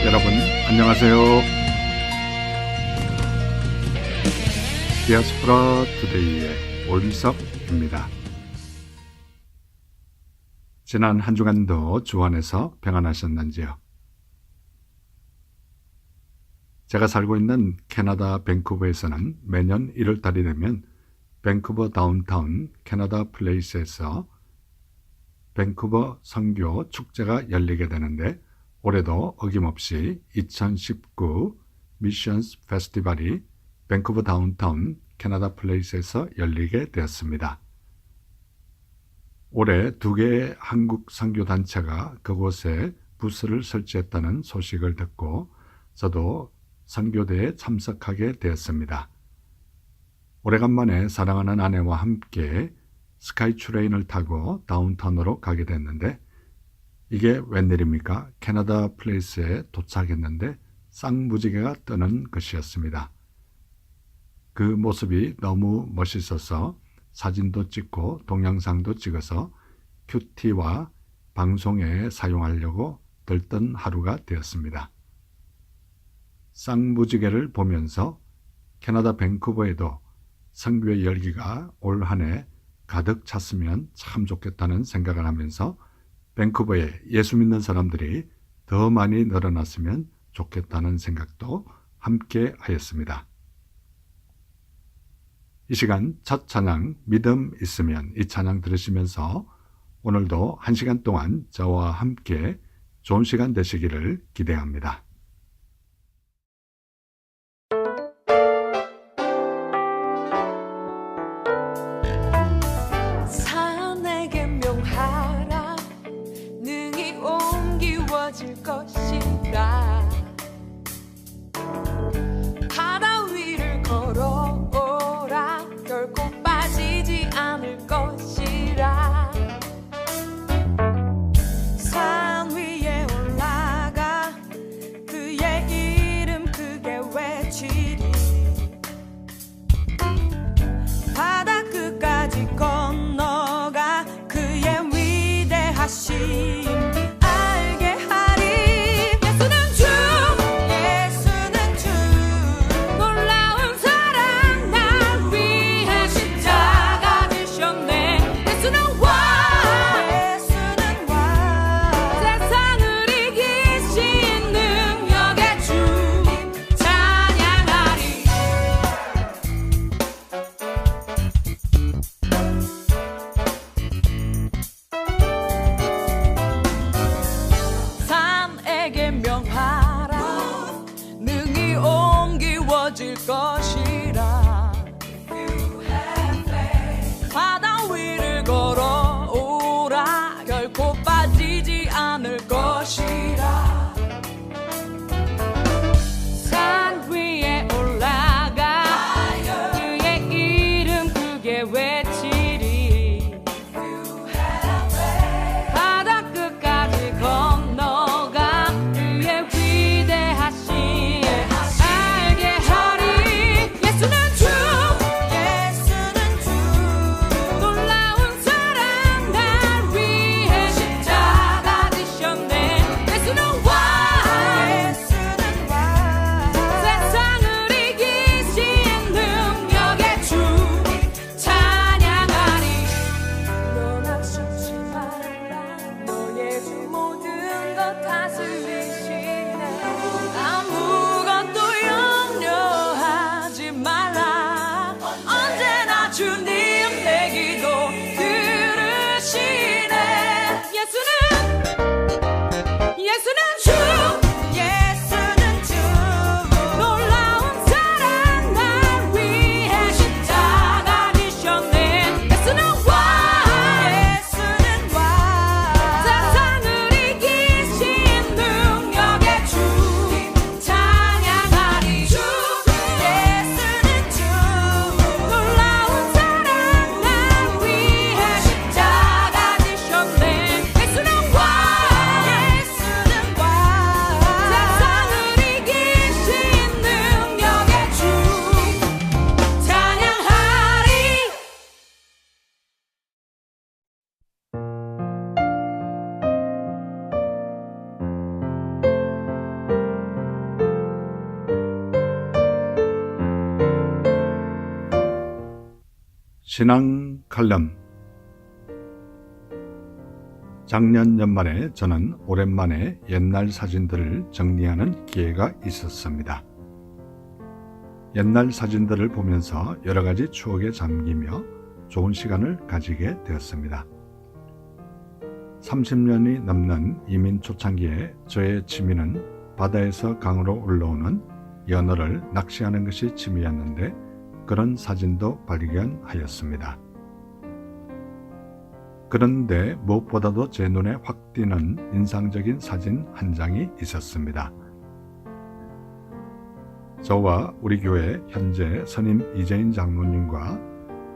여러분 안녕하세요. 디아스포라 투데이의 오윤석입니다. 지난 한 주간도 주 안에서 평안하셨는지요? 제가 살고 있는 캐나다 밴쿠버에서는 매년 1월달이 되면 밴쿠버 다운타운 캐나다 플레이스에서 밴쿠버 선교 축제가 열리게 되는데, 올해도 어김없이 2019 미션스 페스티벌이 밴쿠버 다운타운 캐나다 플레이스에서 열리게 되었습니다. 올해 2개의 한국 선교단체가 그곳에 부스를 설치했다는 소식을 듣고 저도 선교대에 참석하게 되었습니다. 오래간만에 사랑하는 아내와 함께 스카이트레인을 타고 다운타운으로 가게 됐는데, 이게 웬일입니까? 캐나다 플레이스에 도착했는데 쌍무지개가 뜨는 것이었습니다. 그 모습이 너무 멋있어서 사진도 찍고 동영상도 찍어서 큐티와 방송에 사용하려고 들뜬 하루가 되었습니다. 쌍무지개를 보면서 캐나다 밴쿠버에도 선교의 열기가 올 한 해 가득 찼으면 참 좋겠다는 생각을 하면서 밴쿠버에 예수 믿는 사람들이 더 많이 늘어났으면 좋겠다는 생각도 함께 하였습니다. 이 시간 첫 찬양 믿음 있으면, 이 찬양 들으시면서 오늘도 1시간 동안 저와 함께 좋은 시간 되시기를 기대합니다. 산에게 명하라, 능히 옮기워질 것이라. 바다 위를 걸어오라, 결코 빠지지 않을 것이라. 산 위에 올라가 그의 이름 크게 외치리. 바다 끝까지 건너가 그의 위대하심 알게 하리. 예수는 주, 예수는 주, 놀라운 사랑 날 위해 십자가 지셨네. 예수는 왕, 예수는 왕, 세상을 이기신 능력의 주 찬양하리. 산에게 명하라, 능히 옮기워질 것이라. 바다 위를 걸어오라, 결코 빠지지 않을 것이라. 산 위에 올라가 그의 이름 크게 외치리. 바다 끝까지 건너가 그의 위대하심 알게 하리. 예수는 주, 예수는 주, 놀라운 사랑 날 위해 십자가 지셨네. 예수는 신앙 칼럼. 작년 연말에 저는 오랜만에 옛날 사진들을 정리하는 기회가 있었습니다. 옛날 사진들을 보면서 여러 가지 추억에 잠기며 좋은 시간을 가지게 되었습니다. 30년이 넘는 이민 초창기에 저의 취미는 바다에서 강으로 올라오는 연어를 낚시하는 것이 취미였는데 그런 사진도 발견하였습니다. 그런데 무엇보다도 제 눈에 확 띄는 인상적인 사진 한 장이 있었습니다. 저와 우리 교회 현재 선임 이재인 장로님과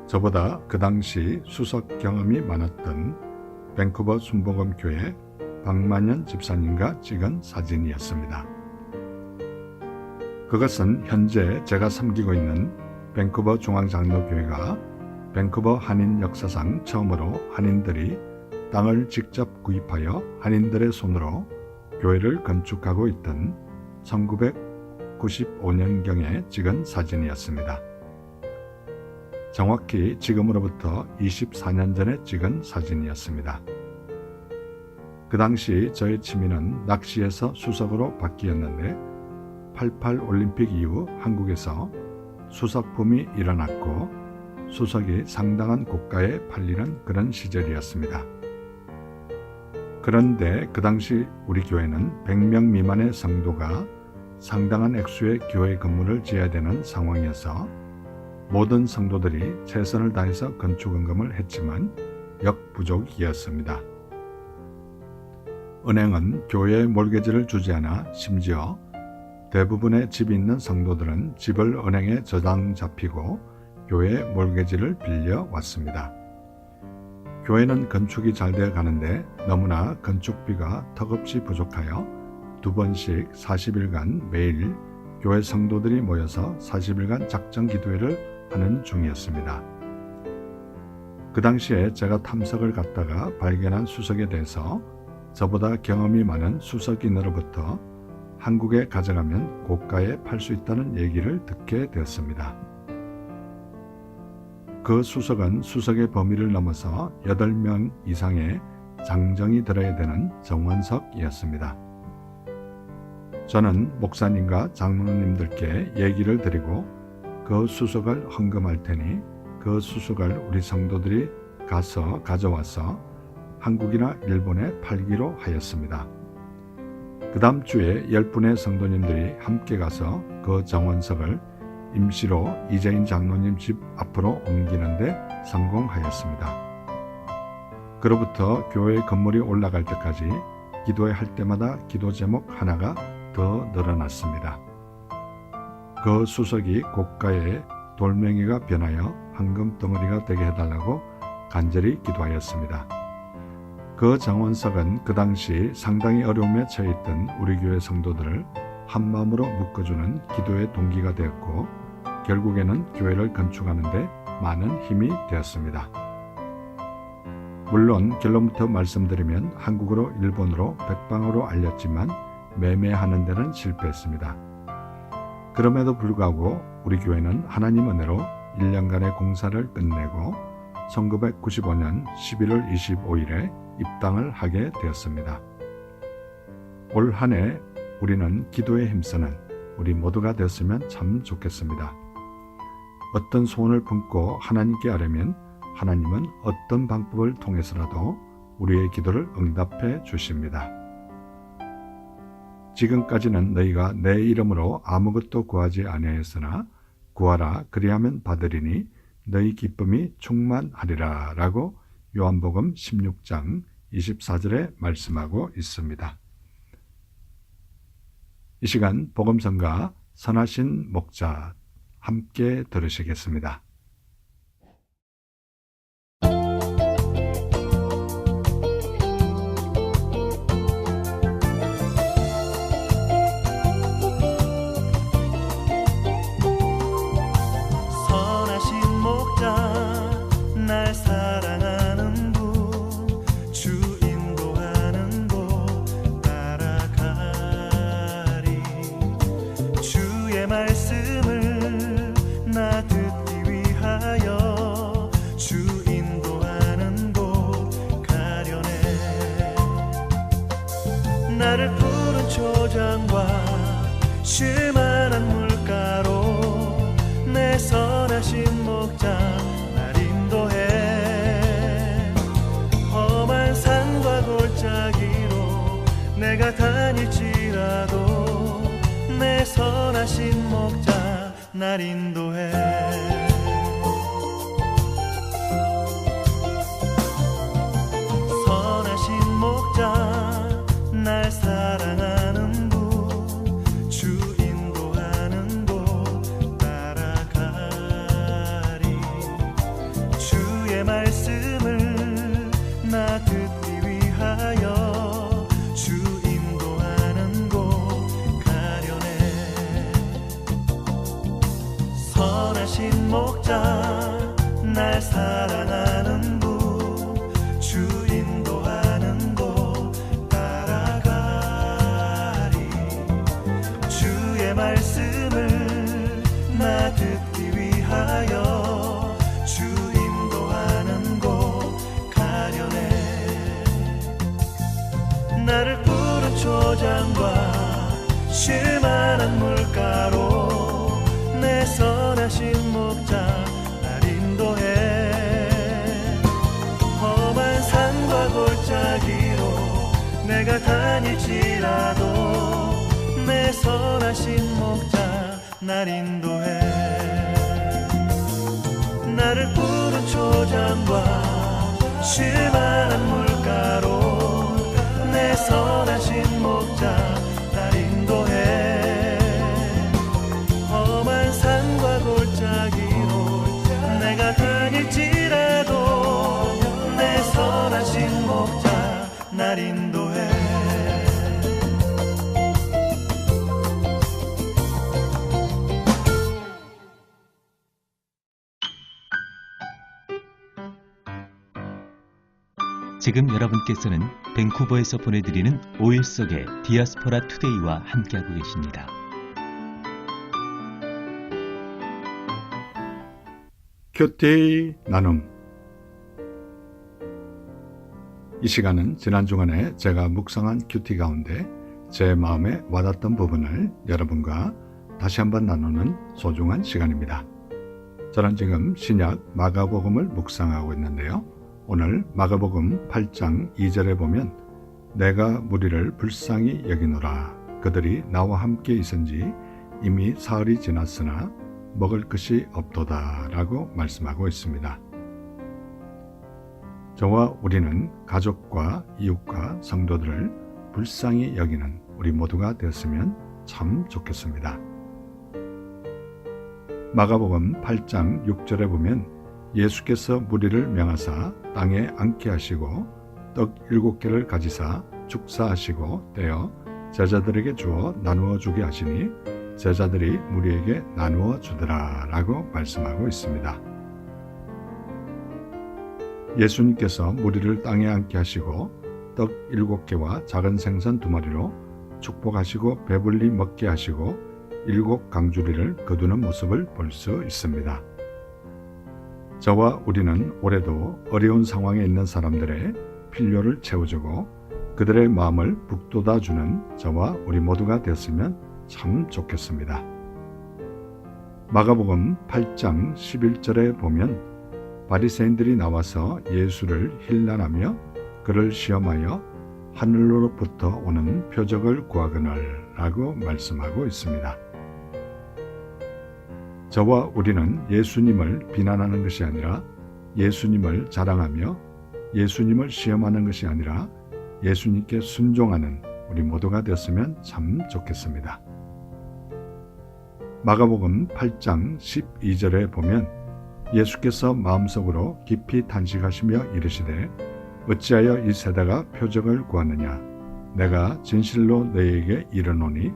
저보다 그 당시 수석 경험이 많았던 밴쿠버 순복음교회 박만현 집사님과 찍은 사진이었습니다. 그것은 현재 제가 섬기고 있는 밴쿠버 중앙장로교회가 밴쿠버 한인 역사상 처음으로 한인들이 땅을 직접 구입하여 한인들의 손으로 교회를 건축하고 있던 1995년경에 찍은 사진이었습니다. 정확히 지금으로부터 24년 전에 찍은 사진이었습니다. 그 당시 저의 취미는 낚시에서 수석으로 바뀌었는데 88 올림픽 이후 한국에서 수석붐이 일어났고 수석이 상당한 고가에 팔리는 그런 시절이었습니다. 그런데 그 당시 우리 교회는 100명 미만의 성도가 상당한 액수의 교회 건물을 지어야 되는 상황이어서 모든 성도들이 최선을 다해서 건축 헌금을 했지만 역부족이었습니다. 은행은 교회에 몰개지를 주지 않아 심지어 대부분의 집이 있는 성도들은 집을 은행에 저당 잡히고 교회에 몰개지를 빌려 왔습니다. 교회는 건축이 잘 되어 가는데 너무나 건축비가 턱없이 부족하여 2번씩 40일간 매일 교회 성도들이 모여서 40일간 작정 기도회를 하는 중이었습니다. 그 당시에 제가 탐석을 갔다가 발견한 수석에 대해서 저보다 경험이 많은 수석인으로부터 한국에 가져가면 고가에 팔 수 있다는 얘기를 듣게 되었습니다. 그 수석은 수석의 범위를 넘어서 8명 이상의 장정이 들어야 되는 정원석이었습니다. 저는 목사님과 장로님들께 얘기를 드리고 그 수석을 헌금할 테니 그 수석을 우리 성도들이 가서 가져와서 한국이나 일본에 팔기로 하였습니다. 그 다음 주에 10분의 성도님들이 함께 가서 그 정원석을 임시로 이재인 장로님 집 앞으로 옮기는데 성공하였습니다. 그로부터 교회 건물이 올라갈 때까지 기도회 할 때마다 기도 제목 하나가 더 늘어났습니다. 그 수석이 고가의 돌멩이가 변하여 황금 덩어리가 되게 해달라고 간절히 기도하였습니다. 그 정원석은 그 당시 상당히 어려움에 처해있던 우리 교회 성도들을 한마음으로 묶어주는 기도의 동기가 되었고 결국에는 교회를 건축하는 데 많은 힘이 되었습니다. 물론 결론부터 말씀드리면 한국으로 일본으로 백방으로 알렸지만 매매하는 데는 실패했습니다. 그럼에도 불구하고 우리 교회는 하나님 은혜로 1년간의 공사를 끝내고 1995년 11월 25일에 입당을 하게 되었습니다. 올 한 해 우리는 기도에 힘쓰는 우리 모두가 되었으면 참 좋겠습니다. 어떤 소원을 품고 하나님께 아뢰면 하나님은 어떤 방법을 통해서라도 우리의 기도를 응답해 주십니다. 지금까지는 너희가 내 이름으로 아무것도 구하지 아니하였으나 구하라 그리하면 받으리니 너희 기쁨이 충만하리라 라고 요한복음 16장 24절에 말씀하고 있습니다. 이 시간 복음성가 선하신 목자 함께 들으시겠습니다. 선하신 목자 날 사랑하는 분 주 인도하는 곳 따라가리 주의 말씀을 나 듣기 위해 나를 푸른 초장과 쉴만한 물가로 내 선하신 목자 날 인도해. 험한 산과 골짜기로 내가 다닐지라도 내 선하신 목자 날 인도해. 선하신 목자 날 사랑하는 분 주 인도하는 곳 따라가리. 주의 말씀을 나 듣기 위하여 주 인도하는 곳 가려네. 선하신 목자 날 사랑하는 분 주 인도하는 곳 따라가리. 주의 말씀을 나 듣기 위하여 주 인도하는 곳 가려네. 나를 푸른 초장과 쉴만한 물가로 내 선하신 목자 날 인도해. 험한 산과 골짜기로 내가 다닐지라도 내 선하신 목자 날 인도해. 나를 푸른 초장과 쉴만한 물가로 내 선하신 목자 날 인도해. 험한 산과 골짜기로 내가 다닐지라도 내 선하신 목자 날 인도해. 지금 여러분께서는 밴쿠버에서 보내드리는 5일 속의 디아스포라 투데이와 함께하고 계십니다. 큐티 나눔. 이 시간은 지난 주간에 제가 묵상한 큐티 가운데 제 마음에 와닿던 부분을 여러분과 다시 한번 나누는 소중한 시간입니다. 저는 지금 신약 마가복음을 묵상하고 있는데요. 오늘 마가복음 8장 2절에 보면 내가 무리를 불쌍히 여기노라. 그들이 나와 함께 있은지 이미 사흘이 지났으나 먹을 것이 없도다 라고 말씀하고 있습니다. 저와 우리는 가족과 이웃과 성도들을 불쌍히 여기는 우리 모두가 되었으면 참 좋겠습니다. 마가복음 8장 6절에 보면 예수께서 무리를 명하사 땅에 앉게 하시고 떡 7개를 가지사 축사하시고 떼어 제자들에게 주어 나누어 주게 하시니 제자들이 무리에게 나누어 주더라 라고 말씀하고 있습니다. 예수님께서 무리를 땅에 앉게 하시고 떡 7개와 작은 생선 2마리로 축복하시고 배불리 먹게 하시고 7 강주리를 거두는 모습을 볼 수 있습니다. 저와 우리는 올해도 어려운 상황에 있는 사람들의 필요를 채워주고 그들의 마음을 북돋아주는 저와 우리 모두가 되었으면 참 좋겠습니다. 마가복음 8장 11절에 보면 바리새인들이 나와서 예수를 힐난하며 그를 시험하여 하늘로부터 오는 표적을 구하거늘 라고 말씀하고 있습니다. 저와 우리는 예수님을 비난하는 것이 아니라 예수님을 자랑하며 예수님을 시험하는 것이 아니라 예수님께 순종하는 우리 모두가 되었으면 참 좋겠습니다. 마가복음 8장 12절에 보면 예수께서 마음속으로 깊이 탄식하시며 이르시되 어찌하여 이 세대가 표적을 구하느냐. 내가 진실로 너희에게 이르노니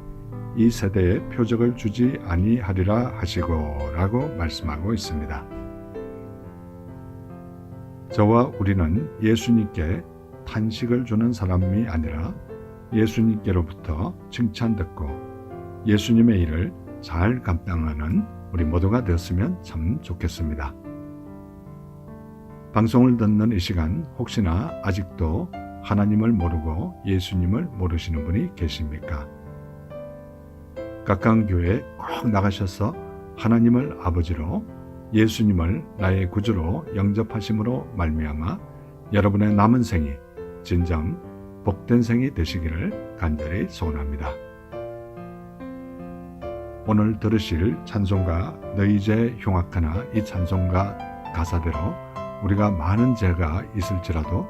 이 세대에 표적을 주지 아니하리라 하시고 라고 말씀하고 있습니다. 저와 우리는 예수님께 탄식을 주는 사람이 아니라 예수님께로부터 칭찬 듣고 예수님의 일을 잘 감당하는 우리 모두가 되었으면 참 좋겠습니다. 방송을 듣는 이 시간 혹시나 아직도 하나님을 모르고 예수님을 모르시는 분이 계십니까? 가까운 교회에 꼭 나가셔서 하나님을 아버지로 예수님을 나의 구주로 영접하심으로 말미암아 여러분의 남은 생이 진정 복된 생이 되시기를 간절히 소원합니다. 오늘 들으실 찬송가 너희 죄 흉악하나 이 찬송가 가사대로 우리가 많은 죄가 있을지라도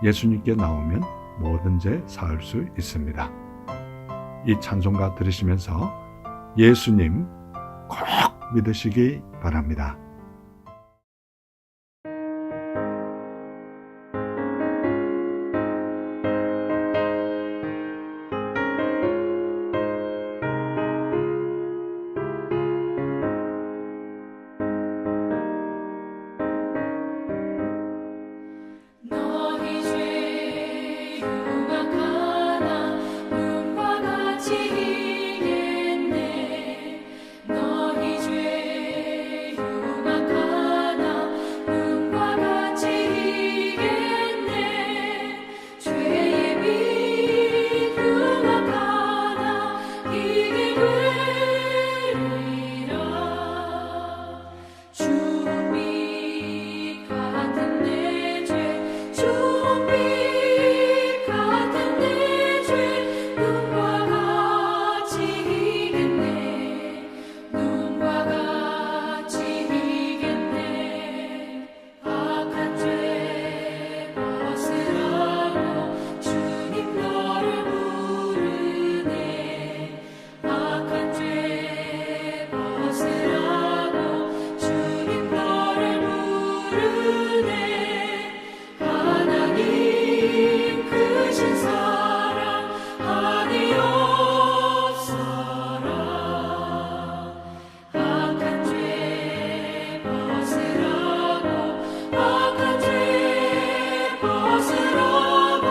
예수님께 나오면 모든 죄 사할 수 있습니다. 이 찬송가 들으시면서 예수님 꼭 믿으시기 바랍니다. 너희 죄 흉악하나 눈과 같이 이겠네 너희 죄 흉악하나 눈과 같이 이겠네 죄의 빛 흉악하나 이게 되리라 주빛 같은 내 죄 주빛 같은 내 죄 눈과 같이 이겠네 눈과 같이 이겠네 악한 죄 벗으라고 주님 너를 부르네 악한 죄 벗으라고 주님 너를 부르네 하나님 크신 사랑 아니 없어라 악한 죄 벗으라고 악한 죄 벗으라고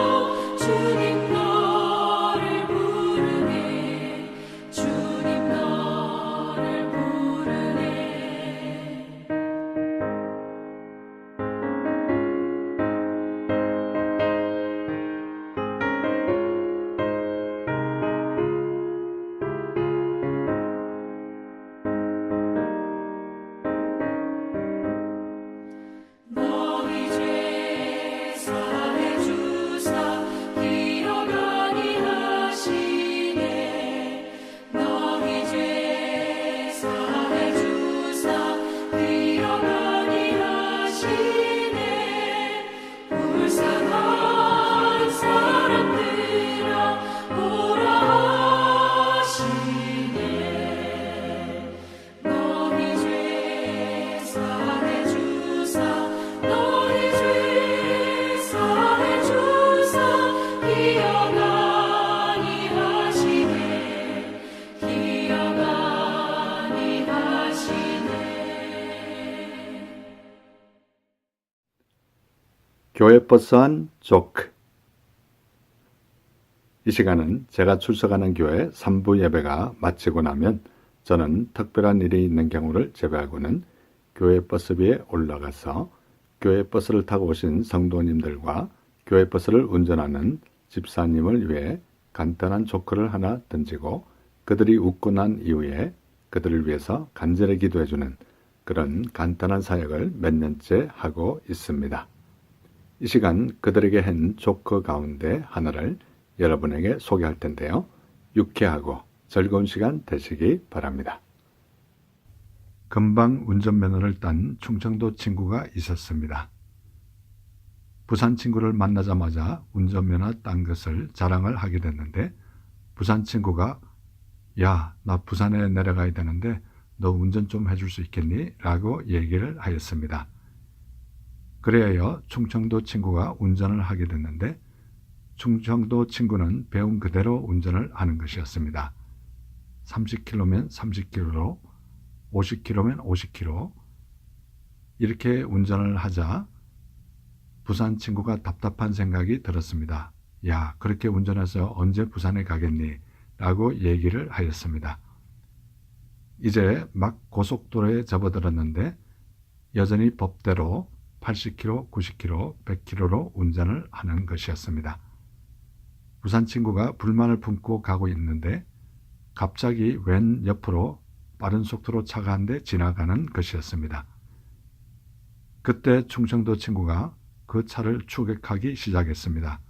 주님 너를 부르네 주님 너를 부르네 너희 죄 사해 주사 기억 아니하시네 너희 죄 사해 주사 기억 아니하시네 불쌍한 사람들아 오라 하시네 너희 죄 사해 주사 너희 죄 사해 주사 기억 아니하시네 기억 아니하시네 교회 버스한 조크. 이 시간은 제가 출석하는 교회 3부 예배가 마치고 나면 저는 특별한 일이 있는 경우를 제외하고는 교회 버스비에 올라가서 교회 버스를 타고 오신 성도님들과 교회 버스를 운전하는 집사님을 위해 간단한 조크를 하나 던지고 그들이 웃고 난 이후에 그들을 위해서 간절히 기도해주는 그런 간단한 사역을 몇 년째 하고 있습니다. 이 시간 그들에게 한 조크 가운데 하나를 여러분에게 소개할 텐데요. 유쾌하고 즐거운 시간 되시기 바랍니다. 금방 운전면허를 딴 충청도 친구가 있었습니다. 부산 친구를 만나자마자 운전면허 딴 것을 자랑을 하게 됐는데 부산 친구가 야, 나 부산에 내려가야 되는데 너 운전 좀 해줄 수 있겠니? 라고 얘기를 하였습니다. 그래야 충청도 친구가 운전을 하게 됐는데 충청도 친구는 배운 그대로 운전을 하는 것이었습니다. 30km면 30km로 50km면 50km 이렇게 운전을 하자 부산 친구가 답답한 생각이 들었습니다. 야, 그렇게 운전해서 언제 부산에 가겠니? 라고 얘기를 하였습니다. 이제 막 고속도로에 접어들었는데 여전히 법대로 80km, 90km, 100km로 운전을 하는 것이었습니다. 부산 친구가 불만을 품고 가고 있는데 갑자기 왼 옆으로 빠른 속도로 차가 한 대 지나가는 것이었습니다. 그때 충청도 친구가 그 차를 추격하기 시작했습니다.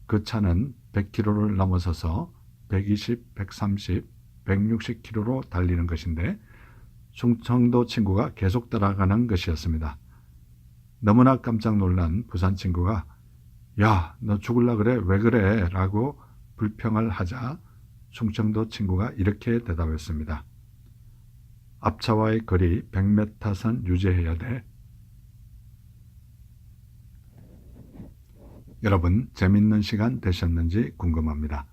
그 차는 100km를 넘어서서 120, 130, 160km로 달리는 것인데 충청도 친구가 계속 따라가는 것이었습니다. 너무나 깜짝 놀란 부산 친구가 야, 너 죽을라 그래? 왜 그래? 라고 불평을 하자 충청도 친구가 이렇게 대답했습니다. 앞차와의 거리 100m 선 유지해야 돼. 여러분, 재밌는 시간 되셨는지 궁금합니다.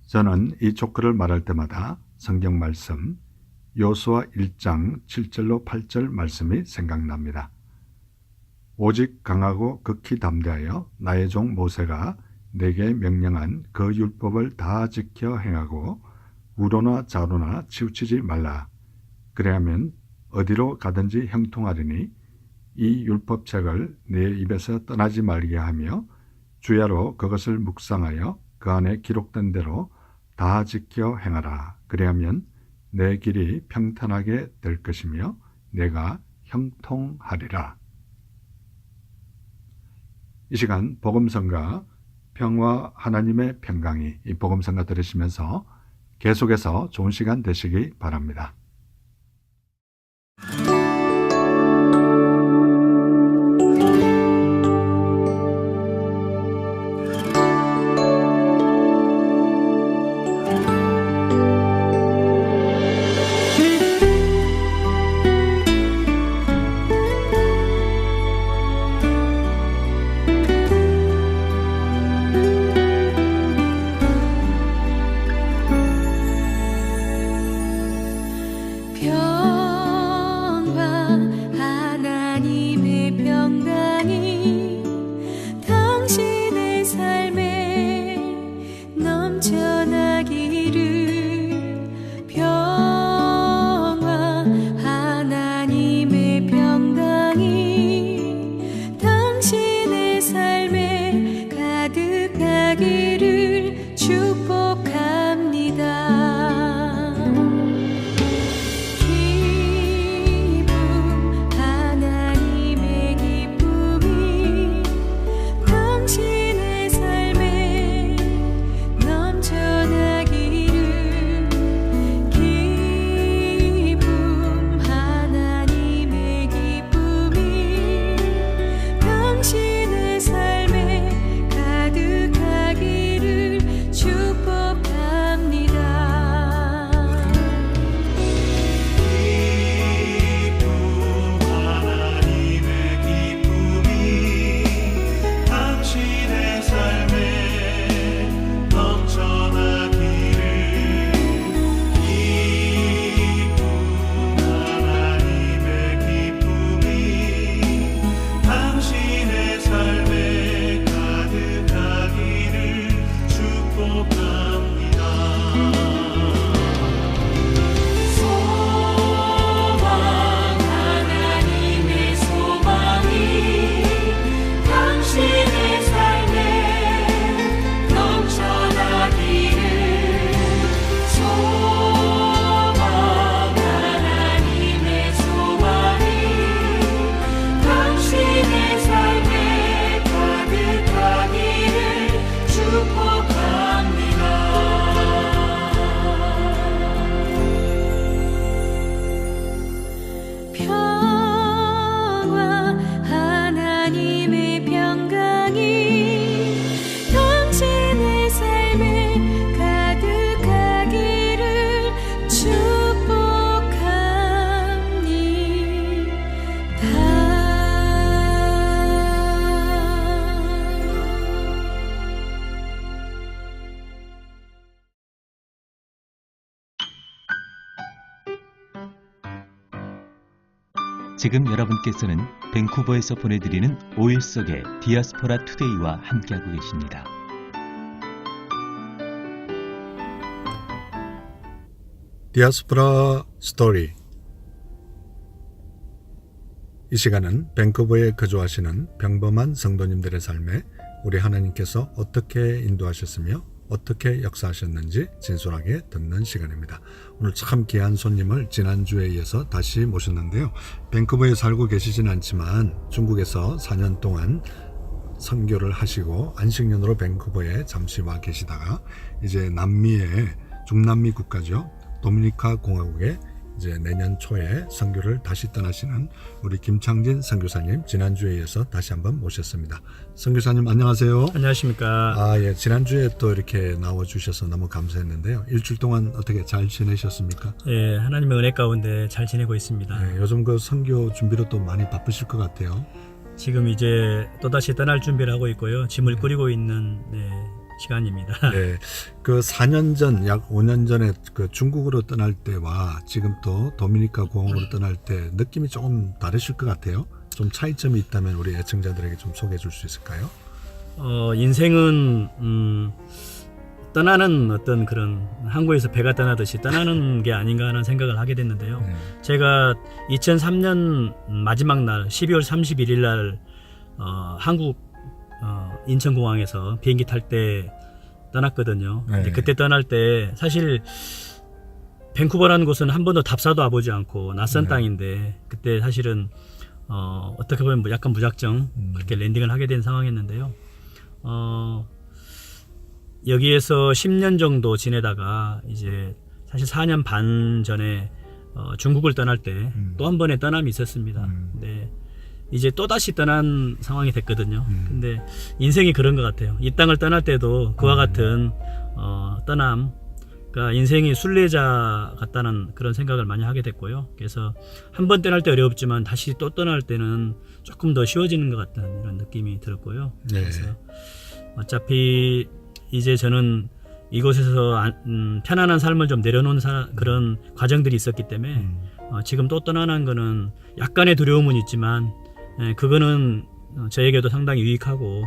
저는 이 조크를 말할 때마다 성경 말씀 여호수아 1장 7절로 8절 말씀이 생각납니다. 오직 강하고 극히 담대하여 나의 종 모세가 내게 명령한 그 율법을 다 지켜 행하고 우로나 좌로나 치우치지 말라. 그래야면 어디로 가든지 형통하리니 이 율법책을 내 입에서 떠나지 말게 하며 주야로 그것을 묵상하여 그 안에 기록된 대로 다 지켜 행하라. 그래야면 내 길이 평탄하게 될 것이며 내가 형통하리라. 이 시간 복음성가 평화 하나님의 평강이 이 복음성가 들으시면서 계속해서 좋은 시간 되시기 바랍니다. 지금 여러분께서는 밴쿠버에서 보내드리는 5일 속의 디아스포라 투데이와 함께하고 계십니다. 디아스포라 스토리. 이 시간은 밴쿠버에 거주하시는 평범한 성도님들의 삶에 우리 하나님께서 어떻게 인도하셨으며 어떻게 역사하셨는지 진솔하게 듣는 시간입니다. 오늘 참 귀한 손님을 지난주에 이어서 다시 모셨는데요. 밴쿠버에 살고 계시진 않지만 중국에서 4년 동안 선교를 하시고 안식년으로 밴쿠버에 잠시 와 계시다가 이제 남미의 중남미 국가죠. 도미니카 공화국에 이제 내년 초에 선교를 다시 떠나시는 우리 김창진 선교사님 지난주에 이어서 다시 한번 모셨습니다. 선교사님 안녕하세요. 안녕하십니까. 예. 지난주에 또 이렇게 나와주셔서 너무 감사했는데요. 일주일 동안 어떻게 잘 지내셨습니까? 예, 하나님의 은혜 가운데 잘 지내고 있습니다. 요즘 그 선교 준비로 또 많이 바쁘실 것 같아요. 지금 이제 또다시 떠날 준비를 하고 있고요. 짐을 꾸리고 있는 시간입니다. 네, 그 4년 전, 약 5년 전에 그 중국으로 떠날 때와 지금 또 도미니카 공화국으로 떠날 때 느낌이 조금 다르실 것 같아요. 좀 차이점이 있다면 우리 애청자들에게 좀 소개해 줄 수 있을까요? 인생은 떠나는 어떤 그런 한국에서 배가 떠나듯이 떠나는 게 아닌가 하는 생각을 하게 됐는데요. 제가 2003년 마지막 날 12월 31일 날 한국 인천공항에서 비행기 탈 때 떠났거든요. 네. 근데 그때 떠날 때 사실 밴쿠버라는 곳은 한 번도 답사도 와보지 않고 낯선 땅인데 그때 사실은 어떻게 보면 약간 무작정 그렇게 랜딩을 하게 된 상황이었는데요. 여기에서 10년 정도 지내다가 이제 사실 4년 반 전에 중국을 떠날 때 또 한 번의 떠남이 있었습니다. 근데 이제 또다시 떠난 상황이 됐거든요. 근데 인생이 그런 것 같아요. 이 땅을 떠날 때도 그와 같은 떠남, 그러니까 인생이 순례자 같다는 그런 생각을 많이 하게 됐고요. 그래서 한 번 떠날 때 어렵지만 다시 또 떠날 때는 조금 더 쉬워지는 것 같다는 이런 느낌이 들었고요. 네. 그래서 어차피 이제 저는 이곳에서 편안한 삶을 좀 내려놓은 그런 과정들이 있었기 때문에 지금 또 떠나는 거는 약간의 두려움은 있지만 그거는 저에게도 상당히 유익하고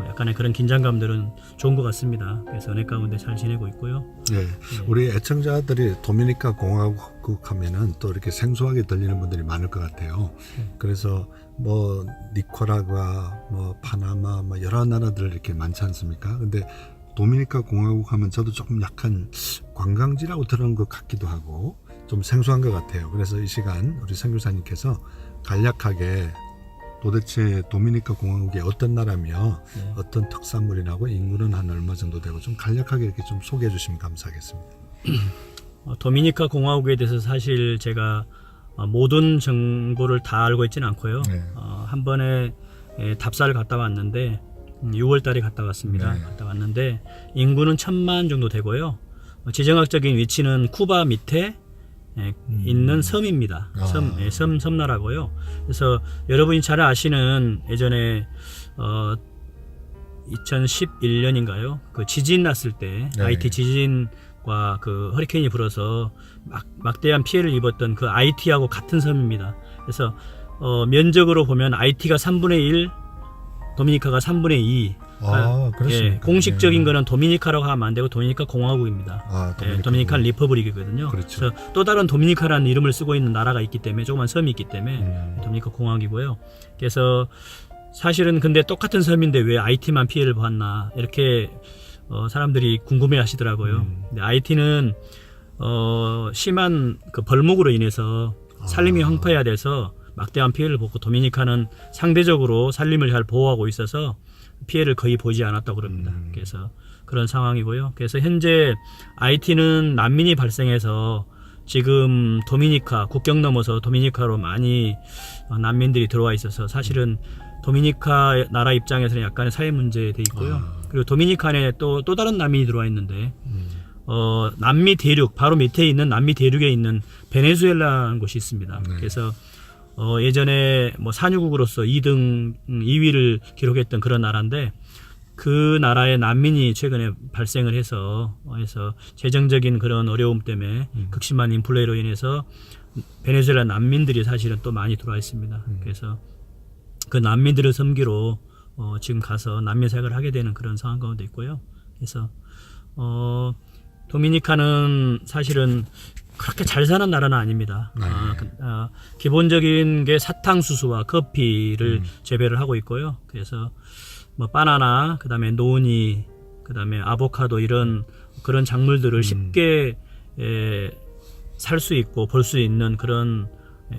약간의 그런 긴장감들은 좋은 것 같습니다. 그래서 은혜 가운데 잘 지내고 있고요. 네, 우리 애청자들이 도미니카 공화국 하면은 또 이렇게 생소하게 들리는 분들이 많을 것 같아요. 그래서 뭐 니카라과, 뭐 파나마, 뭐 여러 나라들 이렇게 많지 않습니까? 근데 도미니카 공화국 하면 저도 조금 약간 관광지라고 들은 것 같기도 하고 좀 생소한 것 같아요. 그래서 이 시간 우리 선교사님께서 간략하게 도대체 도미니카 공화국이 어떤 나라며 어떤 특산물이라고 인구는 한 얼마 정도 되고 좀 간략하게 이렇게 좀 소개해 주시면 감사하겠습니다. 도미니카 공화국에 대해서 사실 제가 모든 정보를 다 알고 있지는 않고요. 한 번에 답사를 갔다 왔는데 6월 달에 갔다 왔습니다. 갔다 왔는데 인구는 1000만 정도 되고요. 지정학적인 위치는 쿠바 밑에 있는 섬입니다. 섬나라고요. 그래서 여러분이 잘 아시는 예전에 2011년인가요? 그 지진 났을 때 IT 지진과 그 허리케인이 불어서 막대한 피해를 입었던 그 IT하고 같은 섬입니다. 그래서 면적으로 보면 IT가 3분의 1, 도미니카가 3분의 2. 그렇습니까? 공식적인 거는 도미니카라고 하면 안 되고 도미니카 공화국입니다. 도미니칸 리퍼블릭이거든요. 그렇죠. 그래서 또 다른 도미니카라는 이름을 쓰고 있는 나라가 있기 때문에 조그만 섬이 있기 때문에 도미니카 공화국이고요. 그래서 사실은 근데 똑같은 섬인데 왜 IT만 피해를 봤나 이렇게 사람들이 궁금해 하시더라고요. 근데 IT는 심한 그 벌목으로 인해서 산림이 황폐해야 돼서 막대한 피해를 보고 도미니카는 상대적으로 산림을 잘 보호하고 있어서 피해를 거의 보지 않았다고 그럽니다. 그래서 그런 상황이고요. 그래서 현재 IT는 난민이 발생해서 지금 도미니카 국경 넘어서 도미니카로 많이 난민들이 들어와 있어서 사실은 도미니카 나라 입장에서는 약간의 사회 문제 돼 있고요. 그리고 도미니카 안에 또 다른 난민이 들어와 있는데 남미 대륙 바로 밑에 있는 남미 대륙에 있는 베네수엘라라는 곳이 있습니다. 그래서 예전에 뭐 산유국으로서 2위를 기록했던 그런 나라인데 그 나라의 난민이 최근에 발생을 해서 재정적인 그런 어려움 때문에 극심한 인플레로 인해서 베네수엘라 난민들이 사실은 또 많이 들어와 있습니다. 그래서 그 난민들을 섬기로 지금 가서 난민 사역을 하게 되는 그런 상황 가운데 있고요. 그래서 도미니카는 사실은 그렇게 잘 사는 나라는 아닙니다. 기본적인 게 사탕수수와 커피를 재배를 하고 있고요. 그래서 뭐 바나나, 그다음에 노니, 그다음에 아보카도 이런 그런 작물들을 쉽게 살 수 있고 볼 수 있는 그런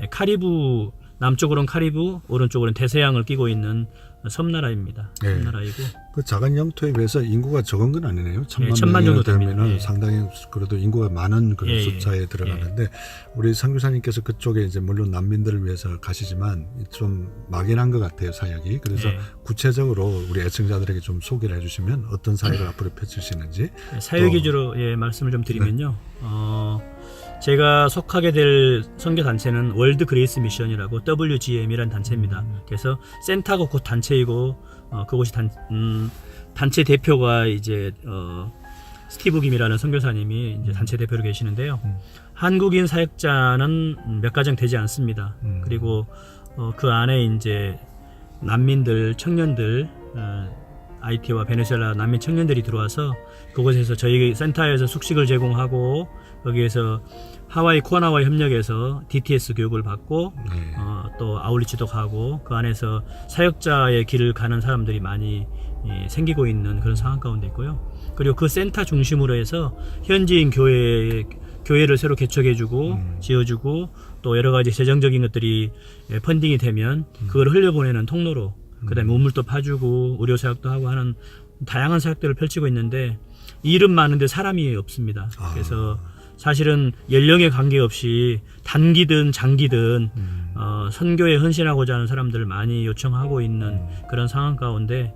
카리브, 남쪽으로는 카리브, 오른쪽으로는 대서양을 끼고 있는 섬나라입니다. 네. 섬나라이고 그 작은 영토에 비해서 인구가 적은 건 아니네요. 예, 1,000만 정도 명이 됩니다. 되면은 예. 상당히 그래도 인구가 많은 그런 예, 숫자에 예. 들어가는데 우리 선교사님께서 그쪽에 이제 물론 난민들을 위해서 가시지만 좀 막연한 것 같아요, 사역이. 그래서 예. 구체적으로 우리 애청자들에게 좀 소개를 해주시면 어떤 사역을 앞으로 펼치시는지. 사역 위주로 말씀을 좀 드리면요. 제가 속하게 될 선교 단체는 월드 그레이스 미션이라고 WGM이라는 단체입니다. 그래서 센터가 곧 단체이고 그곳이 단체 대표가 이제 스티브 김이라는 선교사님이 이제 단체 대표로 계시는데요. 한국인 사역자는 몇 가정 되지 않습니다. 그리고 그 안에 이제 난민들, 청년들, IT와 베네수엘라 난민 청년들이 들어와서 그곳에서 저희 센터에서 숙식을 제공하고 거기에서 하와이 코아나와 협력해서 DTS 교육을 받고 네. 또 아울리치도 가고 그 안에서 사역자의 길을 가는 사람들이 많이 생기고 있는 그런 상황 가운데 있고요. 그리고 그 센터 중심으로 해서 현지인 교회를 새로 개척해주고 지어주고 또 여러 가지 재정적인 것들이 펀딩이 되면 그걸 흘려보내는 통로로 그다음에 우물도 파주고 의료 사역도 하고 하는 다양한 사역들을 펼치고 있는데 일은 많은데 사람이 없습니다. 그래서 사실은 연령에 관계없이 단기든 장기든 선교에 헌신하고자 하는 사람들을 많이 요청하고 있는 그런 상황 가운데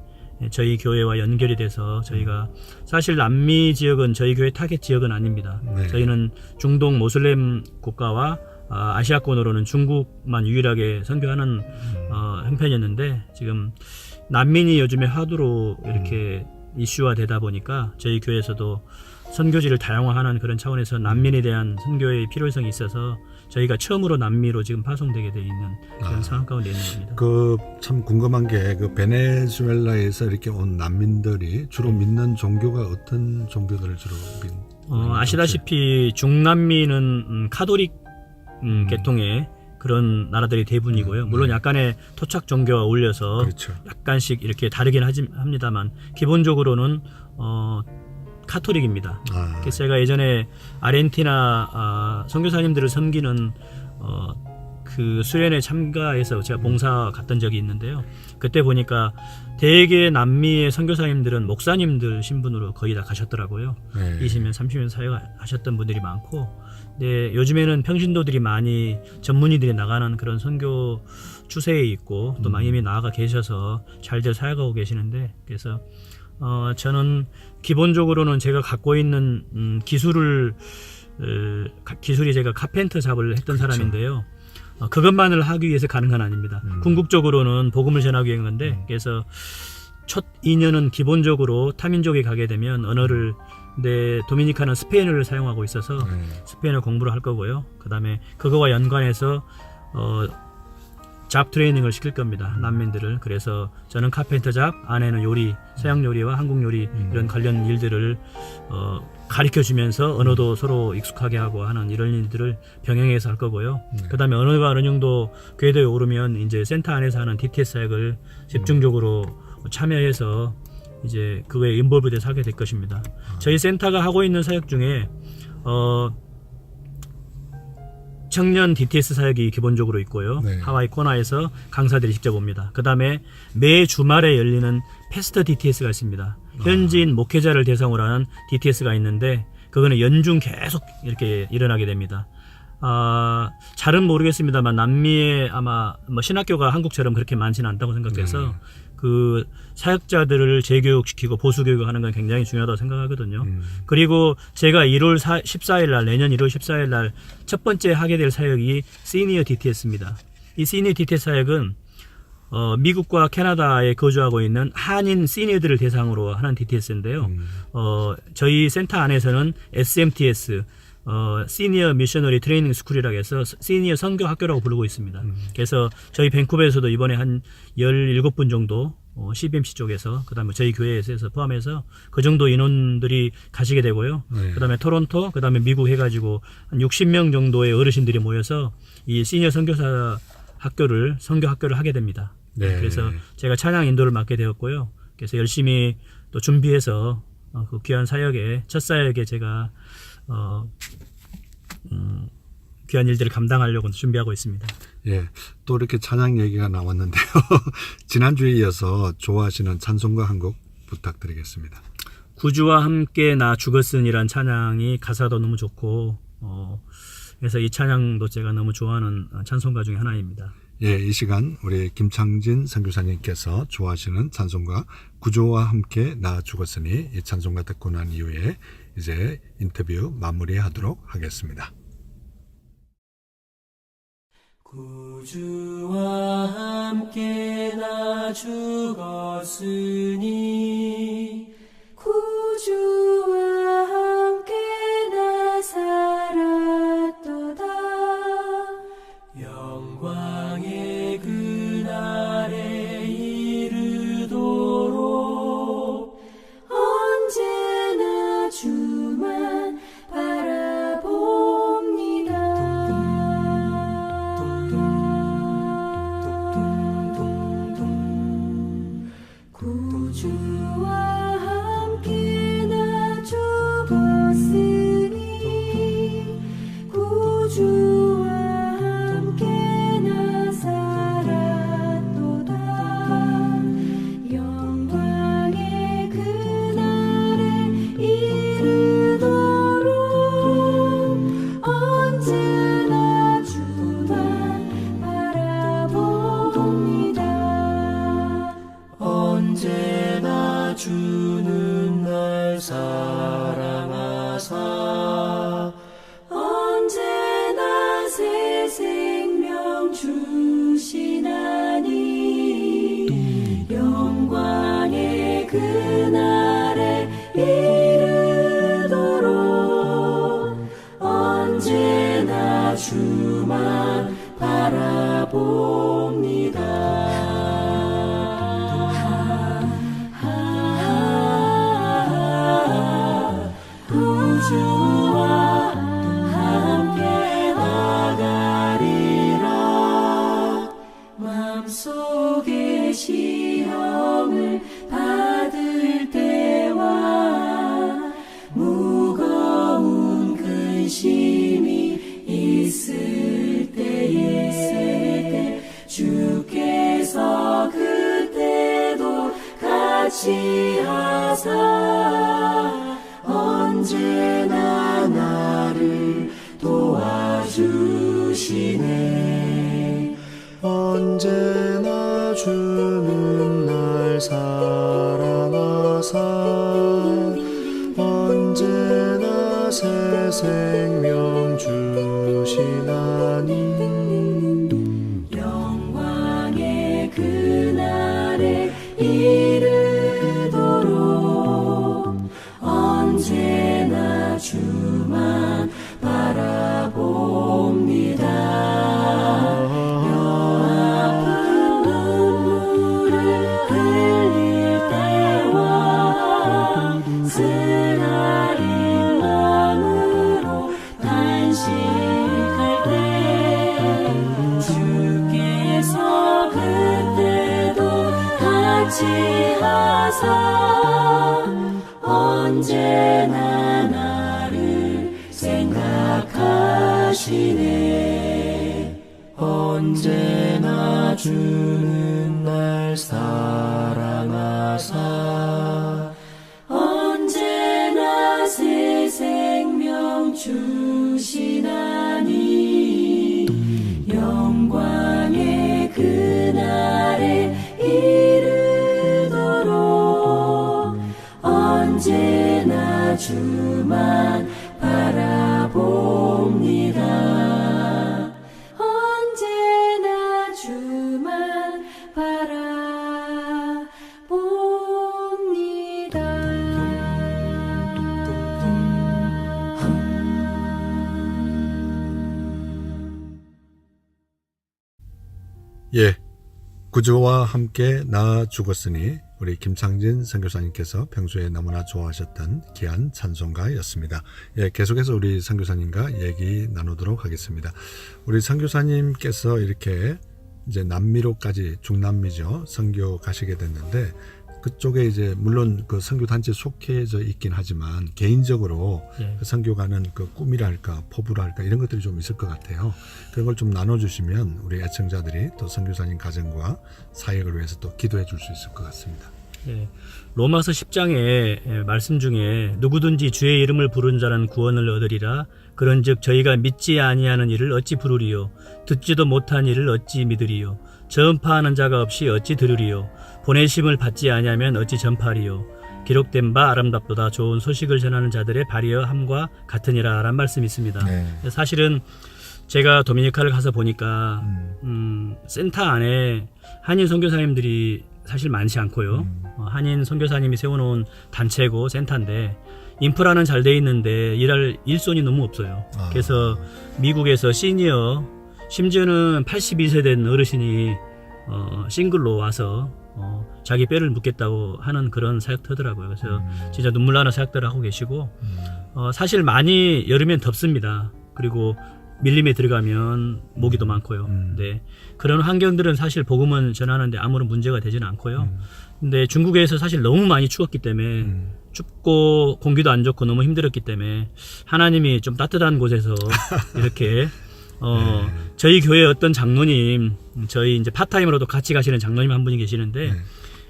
저희 교회와 연결이 돼서 저희가 사실 남미 지역은 저희 교회 타겟 지역은 아닙니다. 네. 저희는 중동 모슬렘 국가와 아시아권으로는 중국만 유일하게 선교하는 형편이었는데 지금 난민이 요즘에 화두로 이렇게 이슈화 되다 보니까 저희 교회에서도 선교지를 다양화하는 그런 차원에서 난민에 대한 선교의 필요성이 있어서 저희가 처음으로 남미로 지금 파송되게 돼 있는 그런 상황 가운데 있는 겁니다. 그 참 궁금한 게 그 베네수엘라에서 이렇게 온 난민들이 주로 믿는 종교가 어떤 종교들을 주로 믿는? 아시다시피 중남미는 카톨릭 계통의 그런 나라들이 대부분이고요. 물론 약간의 토착 종교가 어울려서 그렇죠. 약간씩 이렇게 다르긴 합니다만 기본적으로는 카톨릭입니다. 그래서 제가 예전에 아르헨티나 선교사님들을 섬기는 그 수련회 참가해서 제가 봉사 갔던 적이 있는데요. 그때 보니까 대개 남미의 선교사님들은 목사님들 신분으로 거의 다 가셨더라고요. 네. 20년, 30년 사역하셨던 분들이 많고, 근데 요즘에는 평신도들이 많이 전문의들이 나가는 그런 선교 추세에 있고 또 많이 나아가 계셔서 잘들 사역하고 계시는데, 그래서 저는 기본적으로는 제가 갖고 있는 기술이 제가 카펜터 잡을 했던 그렇죠. 사람인데요. 그것만을 하기 위해서 가는 건 아닙니다. 궁극적으로는 복음을 전하기 위한 건데, 그래서 첫 2년은 기본적으로 타민족에 가게 되면 언어를, 근데 도미니카는 스페인어를 사용하고 있어서 스페인어 공부를 할 거고요. 그 다음에 그거와 연관해서 잡 트레이닝을 시킬 겁니다. 난민들을. 그래서 저는 카펜터 잡, 아내는 요리, 서양 요리와 한국 요리 이런 관련 일들을 가르쳐주면서 언어도 서로 익숙하게 하고 하는 이런 일들을 병행해서 할 거고요. 그 다음에 언어가 어느 정도 궤도에 오르면 이제 센터 안에서 하는 DTS 사역을 집중적으로 참여해서 이제 그거에 인볼브돼서 하게 될 것입니다. 저희 센터가 하고 있는 사역 중에 청년 DTS 사역이 기본적으로 있고요. 네. 하와이 코나에서 강사들이 직접 옵니다. 그 다음에 매 주말에 열리는 패스터 DTS가 있습니다. 현지인 목회자를 대상으로 하는 DTS가 있는데 그거는 연중 계속 이렇게 일어나게 됩니다. 잘은 모르겠습니다만 남미에 아마 뭐 신학교가 한국처럼 그렇게 많지는 않다고 생각돼서 그 사역자들을 재교육시키고 보수교육을 하는 건 굉장히 중요하다고 생각하거든요. 그리고 제가 1월 14일 날, 내년 1월 14일 날 첫 번째 하게 될 사역이 시니어 DTS입니다. 이 시니어 DTS 사역은 미국과 캐나다에 거주하고 있는 한인 시니어들을 대상으로 하는 DTS인데요. 저희 센터 안에서는 SMTS, 시니어 미셔너리 트레이닝 스쿨이라고 해서 시니어 선교 학교라고 부르고 있습니다. 그래서 저희 밴쿠버에서도 이번에 한 17분 정도 CBMC 쪽에서, 그 다음에 저희 교회에서 포함해서 그 정도 인원들이 가시게 되고요. 네. 그 다음에 토론토, 그 다음에 미국 해가지고 한 60명 정도의 어르신들이 모여서 이 시니어 선교 학교를 하게 됩니다. 네. 그래서 제가 찬양 인도를 맡게 되었고요. 그래서 열심히 또 준비해서 그 귀한 사역에 첫 사역에 제가 귀한 일들을 감당하려고 준비하고 있습니다. 예, 또 이렇게 찬양 얘기가 나왔는데요. 지난주에 이어서 좋아하시는 찬송가 한 곡 부탁드리겠습니다. 구주와 함께 나 죽었으니란 찬양이 가사도 너무 좋고 그래서 이 찬양도 제가 너무 좋아하는 찬송가 중에 하나입니다. 예, 이 시간 우리 김창진 선교사님께서 좋아하시는 찬송가 구주와 함께 나 죽었으니 이 찬송가 듣고 난 이후에 이제 인터뷰 마무리하도록 하겠습니다. 구주와 함께 나 죽었으니 구주와 함께 나 살았도다 영광의 그날에 이르도록 언제나 주만 바라봅니다. 구주와 함께 나 죽었으니 구주와 함께 나 살았도다 영광의 그날에 이르도록 언제나 주만 바라봅니다. 언제나 주는 날 사랑하사 언제나 새 생명 주시나니 영광의 그날에 이르도록 언제나 주만 바라봅니다. 구주와 함께 나가리라 마음속에 시험을 받을 때와 무거운 근심이 있을 때에 주께서 그때도 같이 하사 언제나 나를 도와주시네. 언제나 주는 날 사랑하사 언제나 새 생명 주시나니 영광의 그날에 이르도록 언제나 주만 바라봅니다. 뼈아픈 눈물을 흘릴 때와 쓰라린 마음으로 단식할 때 주께서 그때도 같이 하사 언제나 나를 생각하시네. 언제나 주는 날 사랑하사 언제나 새 생명 주시나니 영광의 그날에 이르도록 언제나 주만 바라봅니다. 언제나 주만 바라봅니다. 예, 구주와 함께 나 죽었으니 우리 김창진 선교사님께서 평소에 너무나 좋아하셨던 귀한 찬송가였습니다. 예, 계속해서 우리 선교사님과 얘기 나누도록 하겠습니다. 우리 선교사님께서 이렇게 이제 남미로까지 중남미죠 선교 가시게 됐는데 그쪽에 이제 물론 그 선교 단체에 속해져 있긴 하지만 개인적으로 예. 그 선교가는 그 꿈이랄까 포부랄까 이런 것들이 좀 있을 것 같아요. 그런 걸 좀 나눠주시면 우리 애청자들이 또 선교사님 가정과 사역을 위해서 또 기도해 줄 수 있을 것 같습니다. 예. 로마서 10장의 말씀 중에 누구든지 주의 이름을 부른 자는 구원을 얻으리라. 그런즉 저희가 믿지 아니하는 일을 어찌 부르리요? 듣지도 못한 일을 어찌 믿으리요? 전파하는 자가 없이 어찌 들으리요? 보내심을 받지 아니하면 어찌 전파하리요? 기록된 바 아름답도다 좋은 소식을 전하는 자들의 발이여 함과 같으니라 라는 말씀이 있습니다. 네. 사실은 제가 도미니카를 가서 보니까 센터 안에 한인 선교사님들이 사실 많지 않고요. 한인 선교사님이 세워놓은 단체고 센터인데 인프라는 잘 돼 있는데 일할 일손이 너무 없어요. 아. 그래서 미국에서 시니어 심지어는 82세 된 어르신이 싱글로 와서 자기 뼈를 묻겠다고 하는 그런 사역터더라고요. 그래서 진짜 눈물 나는 사역들을 하고 계시고 사실 많이 여름엔 덥습니다. 그리고 밀림에 들어가면 모기도 많고요. 네. 그런 환경들은 사실 복음은 전하는데 아무런 문제가 되지는 않고요. 근데 중국에서 사실 너무 많이 추웠기 때문에 춥고 공기도 안 좋고 너무 힘들었기 때문에 하나님이 좀 따뜻한 곳에서 이렇게 저희 교회 어떤 장로님, 저희 이제 파타임으로도 같이 가시는 장로님 한 분이 계시는데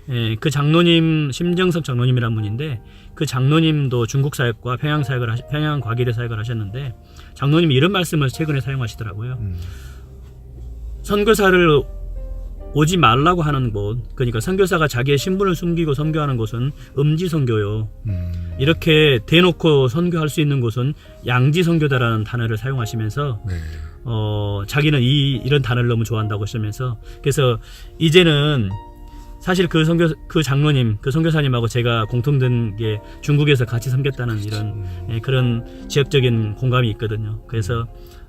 예, 그 장로님 심정석 장로님이란 분인데 그 장로님도 중국 사역과 평양 사역을 평양 과기대 사역을 하셨는데 장로님이 이런 말씀을 최근에 사용하시더라고요. 선교사를 오지 말라고 하는 곳, 그러니까 선교사가 자기의 신분을 숨기고 선교하는 곳은 음지 선교요. 이렇게 대놓고 선교할 수 있는 곳은 양지 선교다라는 단어를 사용하시면서 네. 자기는 이런 단어를 너무 좋아한다고 하시면서 그래서 이제는 사실 그 장로님, 그 선교사님하고 제가 공통된 게 중국에서 같이 섬겼다는 이런 그런 지역적인 공감이 있거든요. 그래서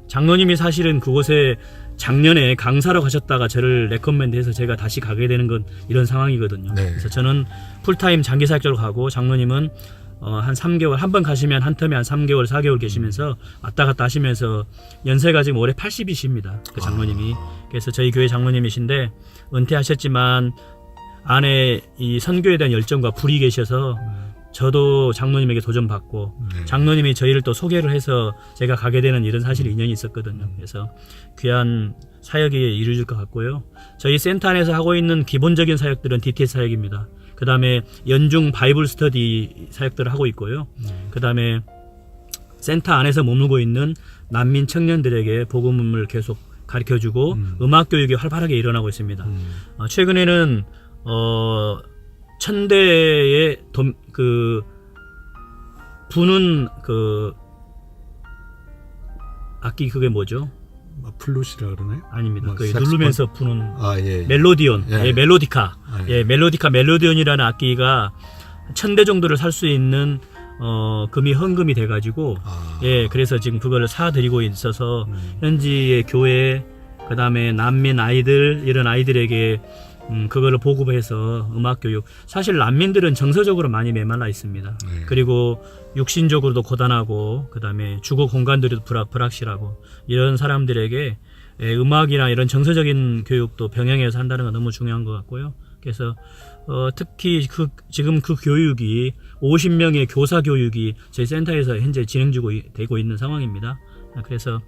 장로님이 사실은 그곳에 작년에 강사로 가셨다가 저를 레커멘드해서 제가 다시 가게 되는 건 이런 상황이거든요. 네. 그래서 저는 풀타임 장기 사역자로 가고 장로님은 한 3개월, 한 번 가시면 한 텀에 한 3개월, 4개월 계시면서 왔다 갔다 하시면서 연세가 지금 올해 80이십니다. 그 장로님이. 그래서 저희 교회 장로님이신데 은퇴하셨지만 안에 이 선교에 대한 열정과 불이 계셔서 저도 장로님에게 도전받고 장로님이 저희를 또 소개를 해서 제가 가게 되는 이런 사실 인연이 있었거든요. 그래서 귀한 사역이 이루어질 것 같고요. 저희 센터 안에서 하고 있는 기본적인 사역들은 DTS 사역입니다. 그 다음에 연중 바이블 스터디 사역들을 하고 있고요. 그 다음에 센터 안에서 머물고 있는 난민 청년들에게 복음을 계속 가르쳐주고 음악 교육이 활발하게 일어나고 있습니다. 최근에는 천대의 부는 악기 그게 뭐죠? 플룻이라 그러나요? 아닙니다. 뭐 그 색소폰? 누르면서 부는 예. 멜로디온, 예. 멜로디카, 예. 멜로디온이라는 악기가 1000대 정도를 살 수 있는 금이 헌금이 돼가지고 그래서 지금 그거를 사드리고 있어서 현지의 교회, 그 다음에 난민 아이들 이런 아이들에게 그거를 보급해서 음악교육. 사실 난민들은 정서적으로 많이 메말라 있습니다. 그리고 육신적으로도 고단하고 그 다음에 주거 공간들이 불확실하고 이런 사람들에게 음악이나 이런 정서적인 교육도 병행해서 한다는 건 너무 중요한 것 같고요. 그래서 특히 지금 그 교육이 50명의 교사 교육이 저희 센터에서 현재 진행되고 있는 상황입니다. 그래서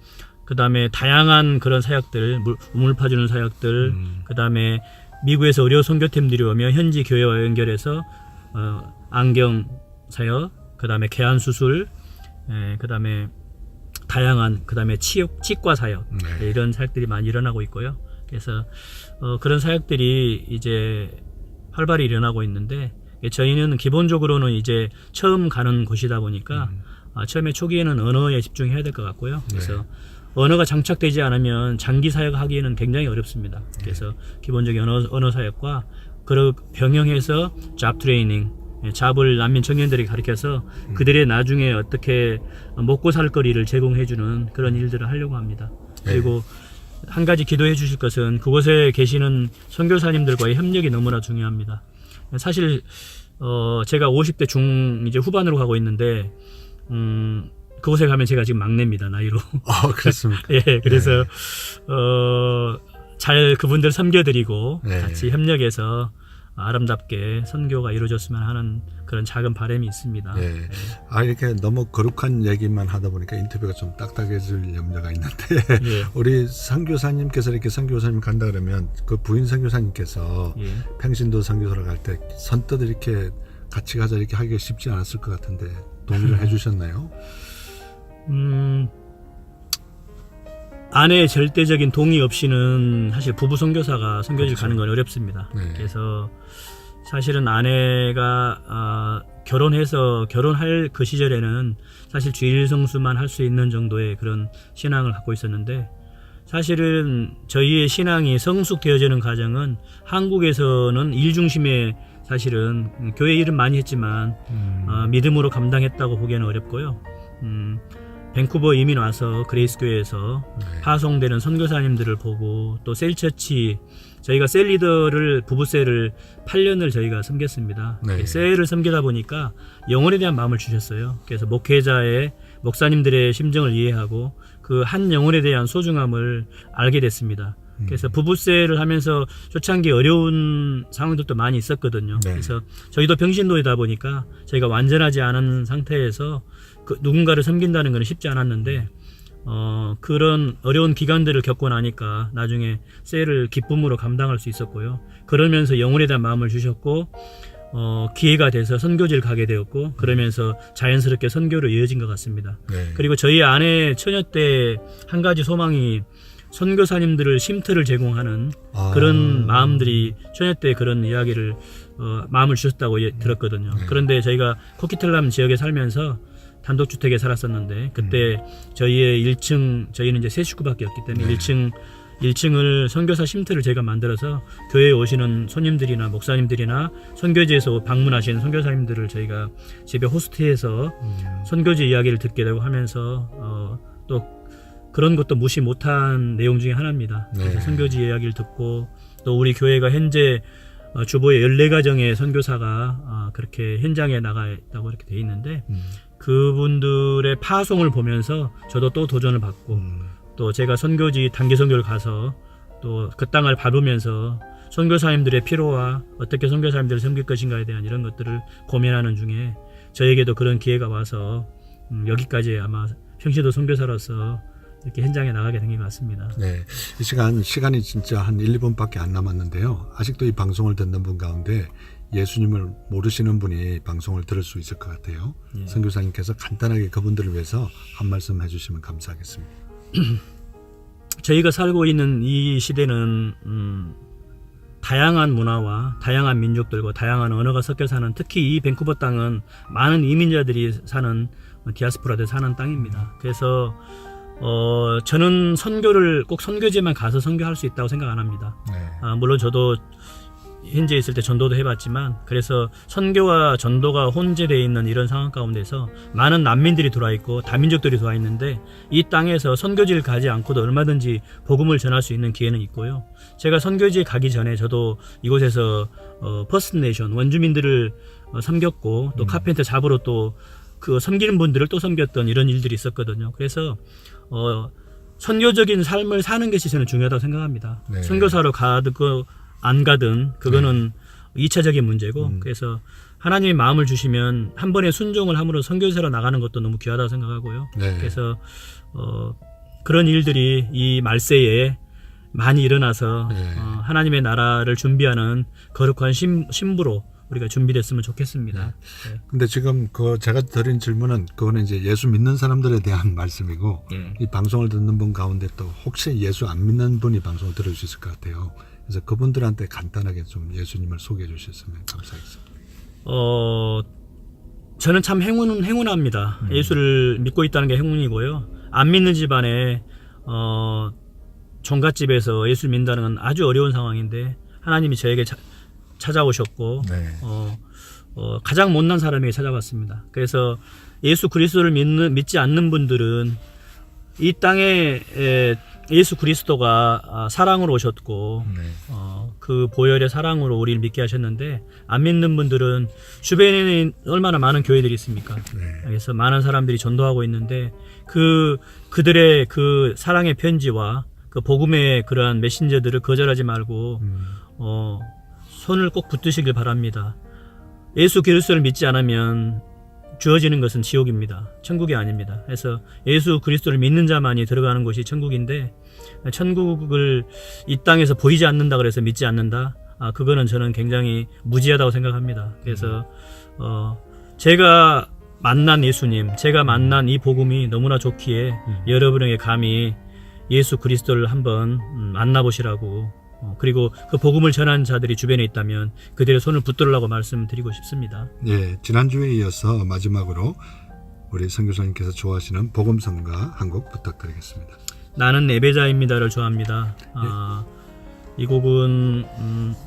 그 다음에 다양한 그런 사역들, 우물 파주는 사역들, 그 다음에 미국에서 의료 선교팀들이 오며 현지 교회와 연결해서 안경 사역, 그 다음에 개안 수술, 그 다음에 다양한 그 다음에 치과 사역 이런 사역들이 많이 일어나고 있고요. 그래서 그런 사역들이 이제 활발히 일어나고 있는데 저희는 기본적으로는 이제 처음 가는 곳이다 보니까 처음에 초기에는 언어에 집중해야 될 것 같고요. 그래서 언어가 장착되지 않으면 장기 사역하기에는 굉장히 어렵습니다. 그래서 기본적인 언어 사역과 그걸 병행해서 잡 트레이닝, 잡을 난민 청년들에게 가르쳐서 그들의 나중에 어떻게 먹고 살 거리를 제공해주는 그런 일들을 하려고 합니다. 그리고 한 가지 기도해 주실 것은 그곳에 계시는 선교사님들과의 협력이 너무나 중요합니다. 사실 제가 50대 이제 후반으로 가고 있는데 그곳에 가면 제가 지금 막내입니다, 나이로. 그렇습니까? 예, 그래서 잘 그분들 섬겨드리고 같이 협력해서 아름답게 선교가 이루어졌으면 하는 그런 작은 바람이 있습니다. 예. 이렇게 너무 거룩한 얘기만 하다 보니까 인터뷰가 좀 딱딱해질 염려가 있는데 예. 우리 선교사님께서 이렇게 선교사님 간다 그러면 그 부인 선교사님께서 예. 평신도 선교사를 갈 때 선뜻 이렇게 같이 가자 이렇게 하기가 쉽지 않았을 것 같은데 동의를 해주셨나요? 아내의 절대적인 동의 없이는 사실 부부 선교사가 선교지를 그렇죠. 가는 건 어렵습니다. 네. 그래서 사실은 아내가 결혼할 그 시절에는 사실 주일 성수만 할 수 있는 정도의 그런 신앙을 갖고 있었는데, 사실은 저희의 신앙이 성숙되어지는 과정은 한국에서는 일 중심의 사실은 교회 일은 많이 했지만 믿음으로 감당했다고 보기에는 어렵고요. 밴쿠버 이민 와서 그레이스 교회에서 파송되는 선교사님들을 보고, 또 셀처치, 저희가 셀리더를 부부셀을 8년을 저희가 섬겼습니다. 네. 셀을 섬기다 보니까 영혼에 대한 마음을 주셨어요. 그래서 목회자의 목사님들의 심정을 이해하고 그 한 영혼에 대한 소중함을 알게 됐습니다. 그래서 부부셀을 하면서 초창기 어려운 상황들도 많이 있었거든요. 네. 그래서 저희도 병신도이다 보니까 저희가 완전하지 않은 상태에서 누군가를 섬긴다는 것은 쉽지 않았는데, 그런 어려운 기간들을 겪고 나니까 나중에 셀을 기쁨으로 감당할 수 있었고요. 그러면서 영혼에 대한 마음을 주셨고, 기회가 돼서 선교지를 가게 되었고, 그러면서 자연스럽게 선교로 이어진 것 같습니다. 네. 그리고 저희 아내 처녀 때 한 가지 소망이 선교사님들을 쉼터를 제공하는 그런 마음들이 처녀 때 그런 이야기를 마음을 주셨다고 들었거든요. 그런데 저희가 코키틀람 지역에 살면서 단독주택에 살았었는데, 그때 저희의 1층, 저희는 이제 세 식구밖에 없기 때문에 1층을 선교사 쉼터를 제가 만들어서 교회에 오시는 손님들이나 목사님들이나 선교지에서 방문하시는 선교사님들을 저희가 집에 호스트해서 선교지 이야기를 듣게 되고 하면서 또 그런 것도 무시 못한 내용 중에 하나입니다. 그래서 선교지 이야기를 듣고, 또 우리 교회가 현재 주보에 14가정의 선교사가 그렇게 현장에 나가 있다고 이렇게 돼 있는데, 그분들의 파송을 보면서 저도 또 도전을 받고, 또 제가 선교지 단기 선교를 가서 또 그 땅을 밟으면서 선교사님들의 필요와 어떻게 선교사님들을 섬길 것인가에 대한 이런 것들을 고민하는 중에 저에게도 그런 기회가 와서 여기까지 아마 평신도 선교사로서 이렇게 현장에 나가게 된 것 같습니다. 네, 이 시간이 진짜 한 1, 2분밖에 안 남았는데요. 아직도 이 방송을 듣는 분 가운데 예수님을 모르시는 분이 방송을 들을 수 있을 것 같아요. 예. 선교사님께서 간단하게 그분들을 위해서 한 말씀 해주시면 감사하겠습니다. 저희가 살고 있는 이 시대는 다양한 문화와 다양한 민족들과 다양한 언어가 섞여 사는, 특히 이 밴쿠버 땅은 많은 이민자들이 사는, 디아스포라들 사는 땅입니다. 그래서 저는 선교를 꼭 선교지에만 가서 선교할 수 있다고 생각 안 합니다. 물론 저도 현재 있을 때 전도도 해봤지만, 그래서 선교와 전도가 혼재되어 있는 이런 상황 가운데서 많은 난민들이 들어와 있고 다민족들이 들어와 있는데, 이 땅에서 선교지를 가지 않고도 얼마든지 복음을 전할 수 있는 기회는 있고요. 제가 선교지에 가기 전에 저도 이곳에서 퍼스트 네이션 원주민들을 섬겼고, 또 카펜터 잡으로 또 그 섬기는 분들을 또 섬겼던 이런 일들이 있었거든요. 그래서 선교적인 삶을 사는 것이 저는 중요하다고 생각합니다. 네. 선교사로 가든 안 가든 그거는 2차적인 문제고, 그래서 하나님이 마음을 주시면 한 번에 순종을 함으로 선교사로 나가는 것도 너무 귀하다고 생각하고요. 네. 그래서 그런 일들이 이 말세에 많이 일어나서 하나님의 나라를 준비하는 거룩한 신부로 우리가 준비됐으면 좋겠습니다. 네. 근데 지금 제가 드린 질문은 그거는 이제 예수 믿는 사람들에 대한 말씀이고, 이 방송을 듣는 분 가운데 또 혹시 예수 안 믿는 분이 방송을 들을 수 있을 것 같아요. 그래서 그분들한테 간단하게 좀 예수님을 소개해 주셨으면 감사하겠습니다. 저는 참 행운합니다. 예수를 믿고 있다는 게 행운이고요. 안 믿는 집안에 종갓집에서 예수를 믿는다는 건 아주 어려운 상황인데, 하나님이 저에게 찾아오셨고, 가장 못난 사람에게 찾아왔습니다. 그래서 예수 그리스도를 믿지 않는 분들은 이 땅에 예수 그리스도가 사랑으로 오셨고, 그 보혈의 사랑으로 우리를 믿게 하셨는데, 안 믿는 분들은 주변에는 얼마나 많은 교회들이 있습니까? 그래서 많은 사람들이 전도하고 있는데, 그들의 그 사랑의 편지와 그 복음의 그러한 메신저들을 거절하지 말고 손을 꼭 붙드시길 바랍니다. 예수 그리스도를 믿지 않으면 주어지는 것은 지옥입니다. 천국이 아닙니다. 그래서 예수 그리스도를 믿는 자만이 들어가는 곳이 천국인데, 천국을 이 땅에서 보이지 않는다 그래서 믿지 않는다? 그거는 저는 굉장히 무지하다고 생각합니다. 그래서 제가 만난 예수님, 제가 만난 이 복음이 너무나 좋기에 여러분에게 감히 예수 그리스도를 한번 만나보시라고, 그리고 그 복음을 전한 자들이 주변에 있다면 그들의 손을 붙들으라고 말씀드리고 싶습니다. 예, 지난주에 이어서 마지막으로 우리 선교사님께서 좋아하시는 복음성가 한 곡 부탁드리겠습니다. 나는 예배자입니다를 좋아합니다. 이 곡은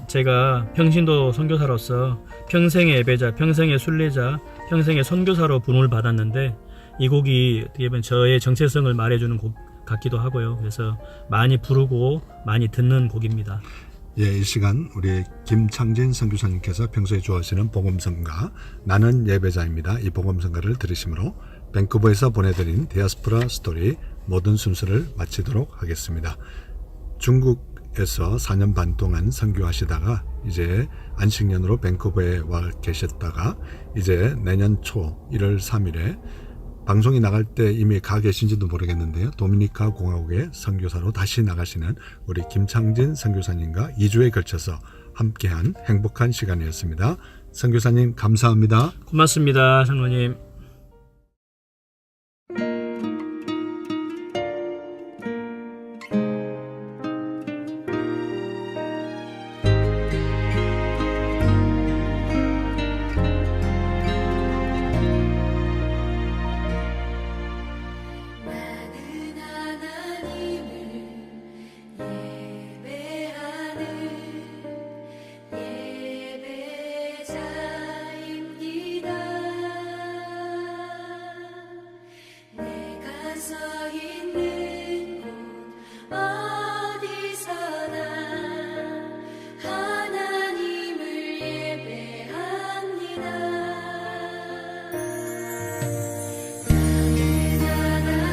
제가 평신도 선교사로서 평생의 예배자, 평생의 순례자, 평생의 선교사로 부름을 받았는데, 이 곡이 어떻게 보면 저의 정체성을 말해주는 곡 같기도 하고요. 그래서 많이 부르고 많이 듣는 곡입니다. 예, 이 시간 우리 김창진 선교사님께서 평소에 좋아하시는 복음성가 나는 예배자입니다. 이 복음성가를 들으심으로 밴쿠버에서 보내드린 디아스포라 스토리 모든 순서를 마치도록 하겠습니다. 중국에서 4년 반 동안 선교하시다가 이제 안식년으로 밴쿠버에 와 계셨다가 이제 내년 초 1월 3일에 방송이 나갈 때 이미 가 계신지도 모르겠는데요. 도미니카 공화국의 선교사로 다시 나가시는 우리 김창진 선교사님과 2주에 걸쳐서 함께한 행복한 시간이었습니다. 선교사님 감사합니다. 고맙습니다, 장로님. 나는 하나님을 예배하는 예배자입니다. 내가 서 있는 곳 어디서나 하나님을 예배합니다. 나는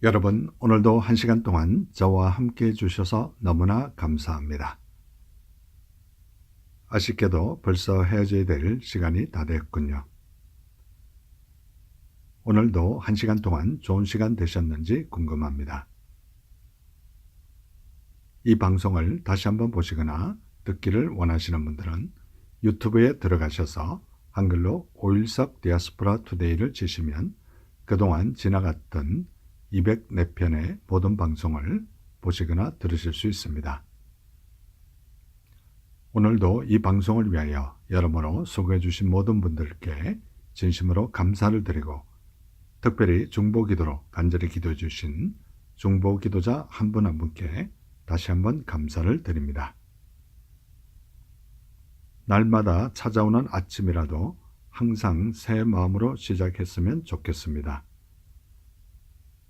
여러분, 오늘도 1시간 동안 저와 함께 해주셔서 너무나 감사합니다. 아쉽게도 벌써 헤어져야 될 시간이 다 됐군요. 오늘도 1시간 동안 좋은 시간 되셨는지 궁금합니다. 이 방송을 다시 한번 보시거나 듣기를 원하시는 분들은 유튜브에 들어가셔서 한글로 오일석 디아스포라 투데이를 치시면 그동안 지나갔던 204편의 모든 방송을 보시거나 들으실 수 있습니다. 오늘도 이 방송을 위하여 여러모로 수고해 주신 모든 분들께 진심으로 감사를 드리고 특별히 중보기도로 간절히 기도해 주신 중보기도자 한 분 한 분께 다시 한번 감사를 드립니다. 날마다 찾아오는 아침이라도 항상 새 마음으로 시작했으면 좋겠습니다.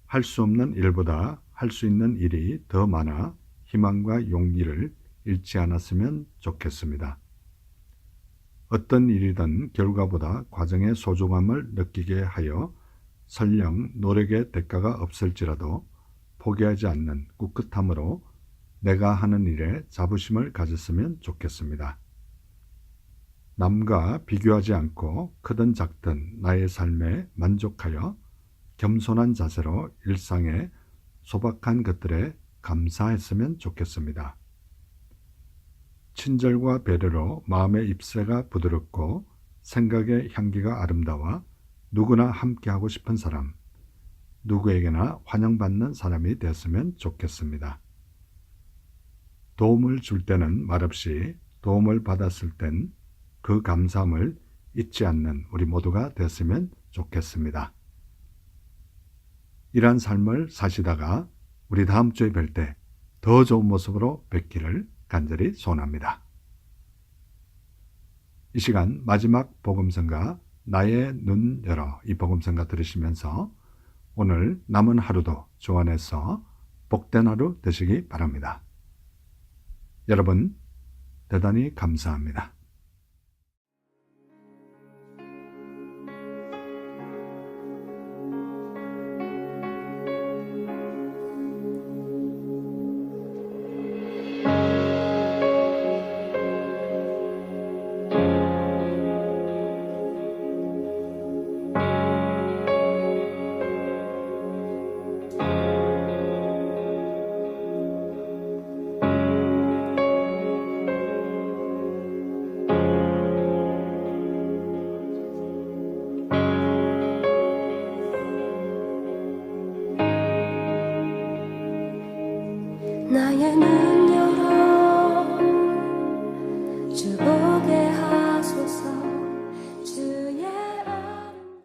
할 수 없는 일보다 할 수 있는 일이 더 많아 희망과 용기를 잃지 않았으면 좋겠습니다. 어떤 일이든 결과보다 과정의 소중함을 느끼게 하여 설령 노력의 대가가 없을지라도 포기하지 않는 꿋꿋함으로 내가 하는 일에 자부심을 가졌으면 좋겠습니다. 남과 비교하지 않고 크든 작든 나의 삶에 만족하여 겸손한 자세로 일상의 소박한 것들에 감사했으면 좋겠습니다. 친절과 배려로 마음의 잎새가 부드럽고 생각의 향기가 아름다워 누구나 함께하고 싶은 사람, 누구에게나 환영받는 사람이 되었으면 좋겠습니다. 도움을 줄 때는 말없이 도움을 받았을 땐 그 감사함을 잊지 않는 우리 모두가 되었으면 좋겠습니다. 이러한 삶을 사시다가 우리 다음 주에 뵐 때 더 좋은 모습으로 뵙기를 간절히 소원합니다. 이 시간 마지막 복음성가 나의 눈 열어 이 복음성가 들으시면서 오늘 남은 하루도 주 안에서 복된 하루 되시기 바랍니다. 여러분 대단히 감사합니다. 나의 눈